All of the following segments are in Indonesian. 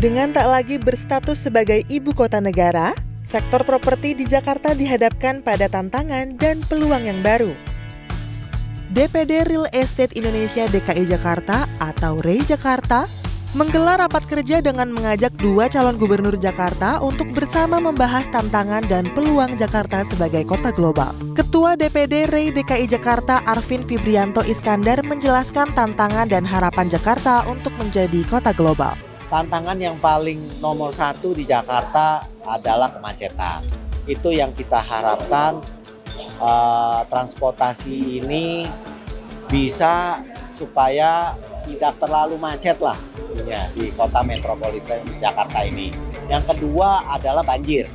Dengan tak lagi berstatus sebagai ibu kota negara, sektor properti di Jakarta dihadapkan pada tantangan dan peluang yang baru. DPD Real Estate Indonesia DKI Jakarta atau REI Jakarta menggelar rapat kerja dengan mengajak dua calon gubernur Jakarta untuk bersama membahas tantangan dan peluang Jakarta sebagai kota global. Ketua DPD REI DKI Jakarta Arvin Fibrianto Iskandar menjelaskan tantangan dan harapan Jakarta untuk menjadi kota global. Tantangan yang paling nomor satu di Jakarta adalah kemacetan. Itu yang kita harapkan transportasi ini bisa supaya tidak terlalu macet lah di kota metropolitan Jakarta ini. Yang kedua adalah banjir.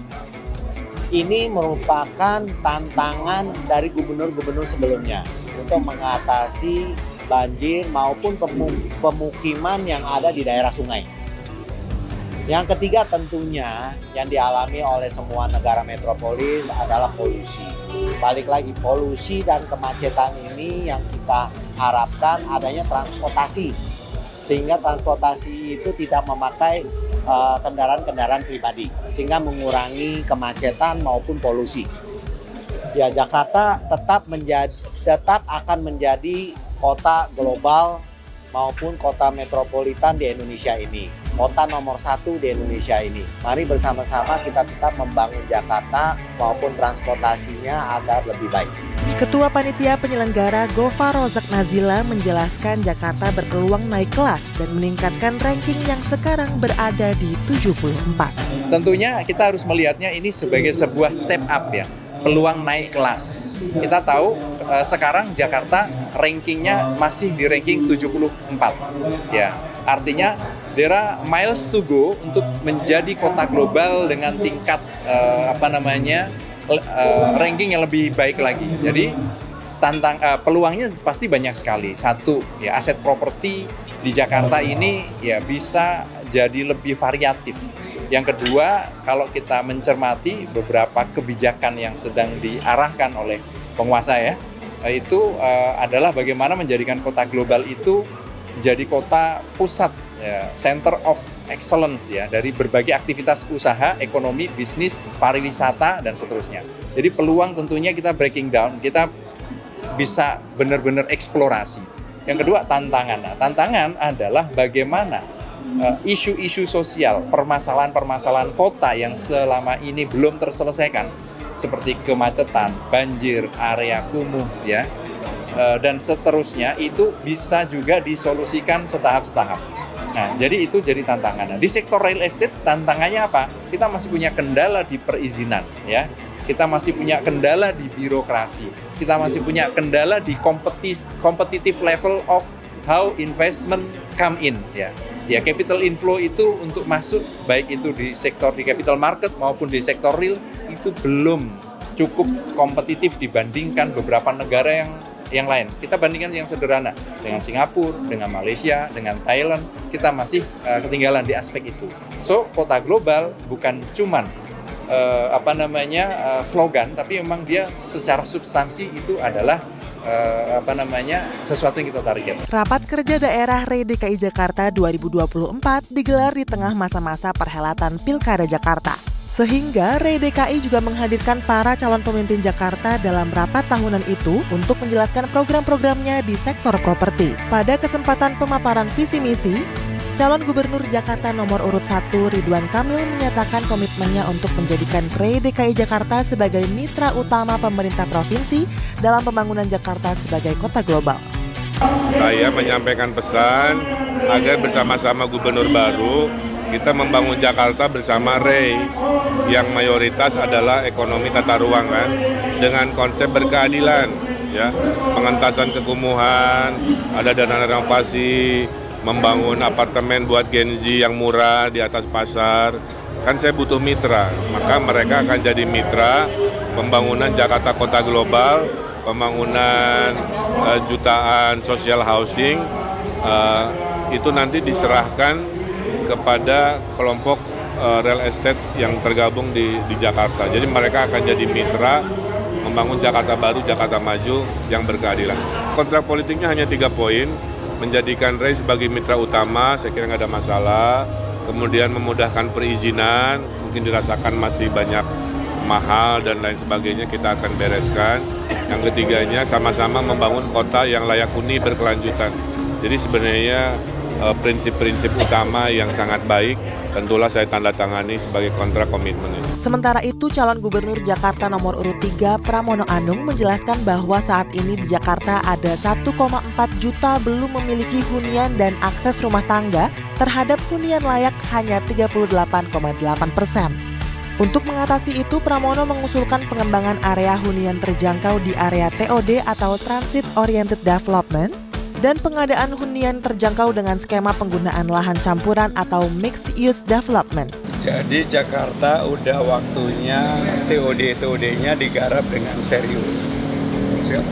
Ini merupakan tantangan dari gubernur-gubernur sebelumnya untuk mengatasi banjir maupun pemukiman yang ada di daerah sungai. Yang ketiga tentunya yang dialami oleh semua negara metropolis adalah polusi. Balik lagi, polusi dan kemacetan ini yang kita harapkan adanya transportasi. Sehingga transportasi itu tidak memakai kendaraan-kendaraan pribadi. Sehingga mengurangi kemacetan maupun polusi. Ya, Jakarta tetap akan menjadi kota global maupun kota metropolitan di Indonesia ini. Kota nomor satu di Indonesia ini. Mari bersama-sama kita tetap membangun Jakarta maupun transportasinya agar lebih baik. Ketua Panitia Penyelenggara Gova Rozak Nazila menjelaskan Jakarta berpeluang naik kelas dan meningkatkan ranking yang sekarang berada di 74. Tentunya kita harus melihatnya ini sebagai sebuah step up ya, peluang naik kelas. Kita tahu sekarang Jakarta rankingnya masih di ranking 74 ya. Artinya there are miles to go untuk menjadi kota global dengan tingkat ranking yang lebih baik lagi. Jadi peluangnya pasti banyak sekali. Satu, ya aset properti di Jakarta ini ya bisa jadi lebih variatif. Yang kedua, kalau kita mencermati beberapa kebijakan yang sedang diarahkan oleh penguasa ya, itu adalah bagaimana menjadikan kota global itu jadi kota pusat, ya, center of excellence ya, dari berbagai aktivitas usaha, ekonomi, bisnis, pariwisata, dan seterusnya. Jadi peluang tentunya kita breaking down, kita bisa benar-benar eksplorasi. Yang kedua, tantangan. Nah, tantangan adalah bagaimana isu-isu sosial, permasalahan-permasalahan kota yang selama ini belum terselesaikan, seperti kemacetan, banjir, area kumuh, ya, dan seterusnya, itu bisa juga disolusikan setahap-setahap. Nah, jadi itu jadi tantangan. Nah, di sektor real estate tantangannya apa? Kita masih punya kendala di perizinan, ya. Kita masih punya kendala di birokrasi. Kita masih punya kendala di competitive level of how investment come in, ya. Ya, capital inflow itu untuk masuk baik itu di sektor di capital market maupun di sektor real itu belum cukup kompetitif dibandingkan beberapa negara yang lain. Kita bandingkan yang sederhana dengan Singapura, dengan Malaysia, dengan Thailand, kita masih ketinggalan di aspek itu. So, kota global bukan cuman slogan, tapi memang dia secara substansi itu adalah sesuatu yang kita target. Rapat Kerja Daerah REI DKI Jakarta 2024 digelar di tengah masa-masa perhelatan Pilkada Jakarta. Sehingga REI DKI juga menghadirkan para calon pemimpin Jakarta dalam rapat tahunan itu untuk menjelaskan program-programnya di sektor properti. Pada kesempatan pemaparan visi misi, calon gubernur Jakarta nomor urut 1 Ridwan Kamil menyatakan komitmennya untuk menjadikan REI DKI Jakarta sebagai mitra utama pemerintah provinsi dalam pembangunan Jakarta sebagai kota global. Saya menyampaikan pesan agar bersama-sama gubernur baru kita membangun Jakarta bersama REI yang mayoritas adalah ekonomi tata ruang kan, dengan konsep berkeadilan ya, pengentasan kekumuhan, ada dana renovasi, membangun apartemen buat Gen Z yang murah di atas pasar. Kan saya butuh mitra, maka mereka akan jadi mitra pembangunan Jakarta kota global, pembangunan jutaan social housing, itu nanti diserahkan kepada kelompok real estate yang tergabung di Jakarta. Jadi mereka akan jadi mitra membangun Jakarta baru, Jakarta maju yang berkeadilan. Kontrak politiknya hanya 3 poin, menjadikan REI sebagai mitra utama, saya kira nggak ada masalah. kemudian memudahkan perizinan, mungkin dirasakan masih banyak mahal dan lain sebagainya, kita akan bereskan. Yang ketiganya sama-sama membangun kota yang layak huni berkelanjutan. Jadi sebenarnya prinsip-prinsip utama yang sangat baik, tentulah saya tanda tangani sebagai kontrak komitmen ini. Sementara itu, calon gubernur Jakarta nomor urut 3 Pramono Anung menjelaskan bahwa saat ini di Jakarta ada 1,4 juta belum memiliki hunian dan akses rumah tangga terhadap hunian layak hanya 38,8%. Untuk mengatasi itu, Pramono mengusulkan pengembangan area hunian terjangkau di area TOD atau Transit Oriented Development dan pengadaan hunian terjangkau dengan skema penggunaan lahan campuran atau Mixed Use Development. Jadi Jakarta udah waktunya TOD-nya digarap dengan serius.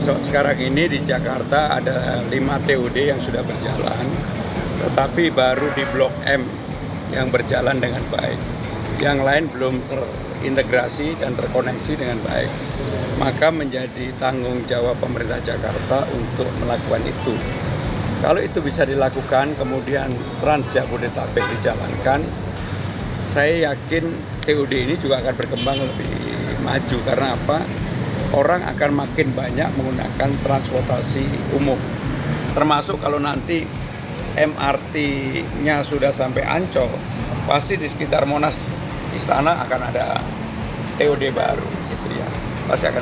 Sekarang ini di Jakarta ada 5 TOD yang sudah berjalan, tetapi baru di Blok M yang berjalan dengan baik. Yang lain belum terintegrasi dan terkoneksi dengan baik. Maka menjadi tanggung jawab pemerintah Jakarta untuk melakukan itu. Kalau itu bisa dilakukan, kemudian Trans Jabodetabek dijalankan, saya yakin TOD ini juga akan berkembang lebih maju. Karena apa? Orang akan makin banyak menggunakan transportasi umum. Termasuk kalau nanti MRT-nya sudah sampai Ancol, pasti di sekitar Monas Istana akan ada TOD baru, gitu ya. Pasti akan.